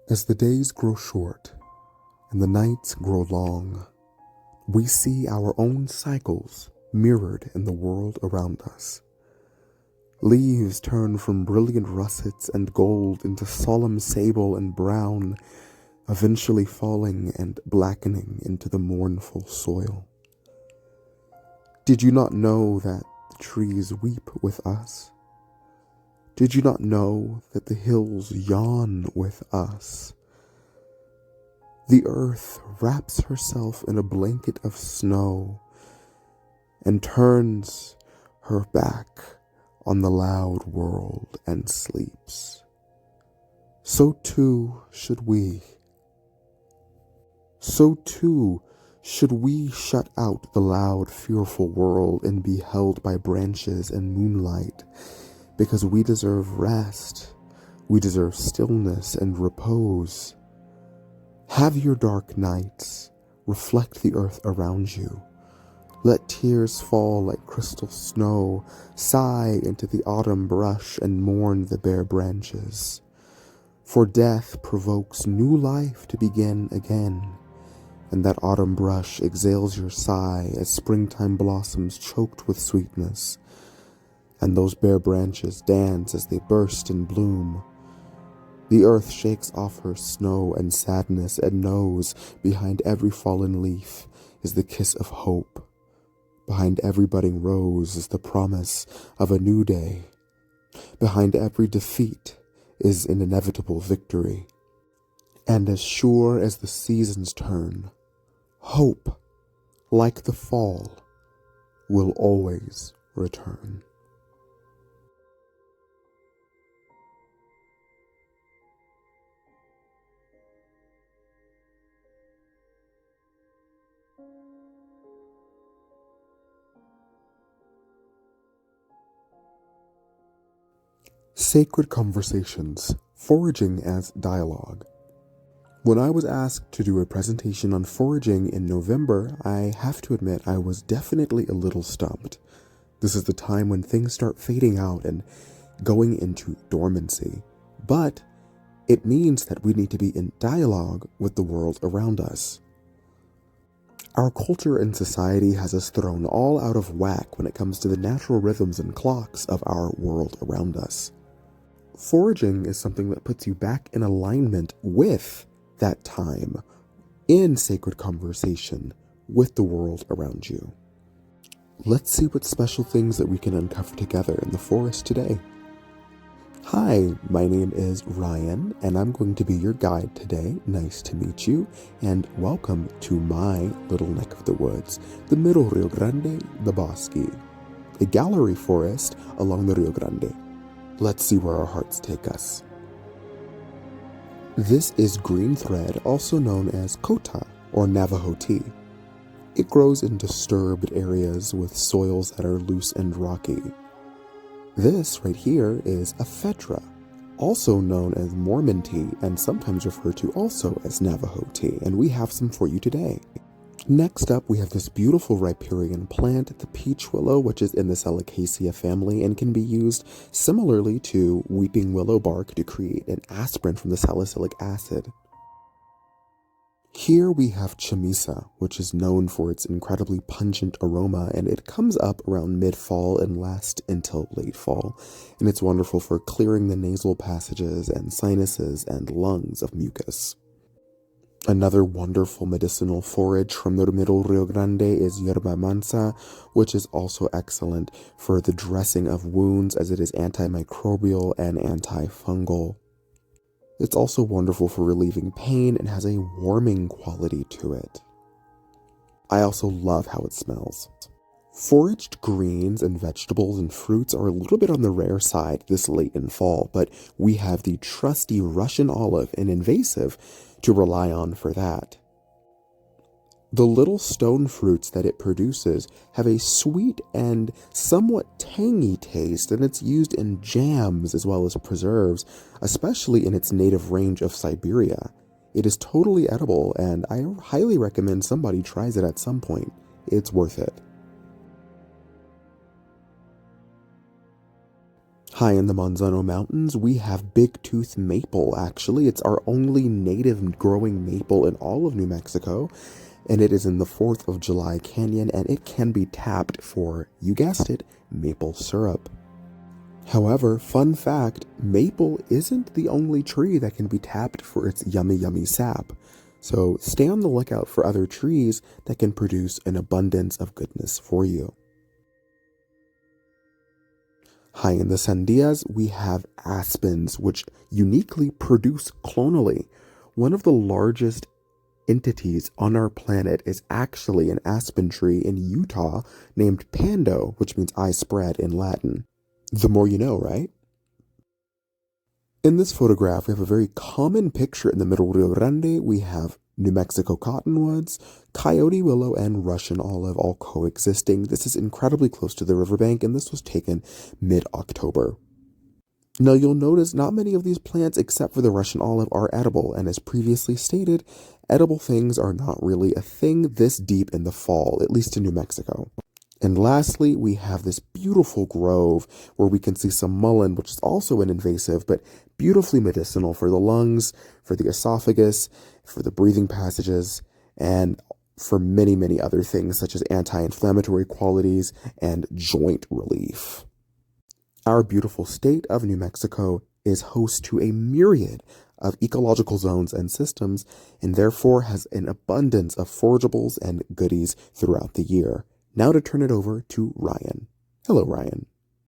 As the days grow short and the nights grow long, we see our own cycles mirrored in the world around us. Leaves turn from brilliant russets and gold into solemn sable and brown, eventually falling and blackening into the mournful soil. Did you not know that the trees weep with us? Did you not know that the hills yawn with us? The earth wraps herself in a blanket of snow and turns her back on the loud world and sleeps. So too should we. So too should we shut out the loud, fearful world and be held by branches and moonlight, because we deserve rest, we deserve stillness and repose. Have your dark nights reflect the earth around you. Let tears fall like crystal snow, sigh into the autumn brush and mourn the bare branches. For death provokes new life to begin again, and that autumn brush exhales your sigh as springtime blossoms choked with sweetness, and those bare branches dance as they burst in bloom. The earth shakes off her snow and sadness and knows behind every fallen leaf is the kiss of hope. Behind every budding rose is the promise of a new day. Behind every defeat is an inevitable victory. And as sure as the seasons turn, hope, like the fall, will always return. Sacred Conversations, Foraging as Dialogue. When I was asked to do a presentation on foraging in November, I have to admit I was definitely a little stumped. This is the time when things start fading out and going into dormancy. But it means that we need to be in dialogue with the world around us. Our culture and society has us thrown all out of whack when it comes to the natural rhythms and clocks of our world around us. Foraging is something that puts you back in alignment with that time, in sacred conversation with the world around you. Let's see what special things that we can uncover together in the forest today. Hi, my name is Ryan, and I'm going to be your guide today. Nice to meet you, and welcome to my little neck of the woods, the Middle Rio Grande, the Bosque, a gallery forest along the Rio Grande. Let's see where our hearts take us. This is green thread, also known as kota or Navajo tea. It grows in disturbed areas with soils that are loose and rocky. This right here is ephedra, also known as Mormon tea and sometimes referred to also as Navajo tea, and we have some for you today. Next up, we have this beautiful riparian plant, the peach willow, which is in the Salicaceae family and can be used similarly to weeping willow bark to create an aspirin from the salicylic acid. Here we have chamisa, which is known for its incredibly pungent aroma, and it comes up around mid-fall and lasts until late fall, and it's wonderful for clearing the nasal passages and sinuses and lungs of mucus. Another wonderful medicinal forage from the Middle Rio Grande is yerba mansa, which is also excellent for the dressing of wounds as it is antimicrobial and antifungal. It's also wonderful for relieving pain and has a warming quality to it. I also love how it smells. Foraged greens and vegetables and fruits are a little bit on the rare side this late in fall, but we have the trusty Russian olive and invasive to rely on for that. The little stone fruits that it produces have a sweet and somewhat tangy taste, and it's used in jams as well as preserves, especially in its native range of Siberia. It is totally edible, and I highly recommend somebody tries it at some point. It's worth it. High in the Manzano Mountains, we have big-tooth maple, actually. It's our only native growing maple in all of New Mexico, and it is in the 4th of July Canyon, and it can be tapped for, you guessed it, maple syrup. However, fun fact, maple isn't the only tree that can be tapped for its yummy, yummy sap. So stay on the lookout for other trees that can produce an abundance of goodness for you. High in the Sandias, we have aspens, which uniquely produce clonally. One of the largest entities on our planet is actually an aspen tree in Utah named Pando, which means I spread in Latin. The more you know, right? In this photograph, we have a very common picture in the Middle Rio Grande. We have New Mexico cottonwoods, coyote willow, and Russian olive all coexisting. This is incredibly close to the riverbank, and this was taken mid-October. Now you'll notice not many of these plants, except for the Russian olive, are edible, and as previously stated, edible things are not really a thing this deep in the fall, at least in New Mexico. And lastly, we have this beautiful grove where we can see some mullein, which is also an invasive, but beautifully medicinal for the lungs, for the esophagus, for the breathing passages, and for many, many other things such as anti-inflammatory qualities and joint relief. Our beautiful state of New Mexico is host to a myriad of ecological zones and systems, and therefore has an abundance of forageables and goodies throughout the year. Now to turn it over to Ryan. Hello, Ryan.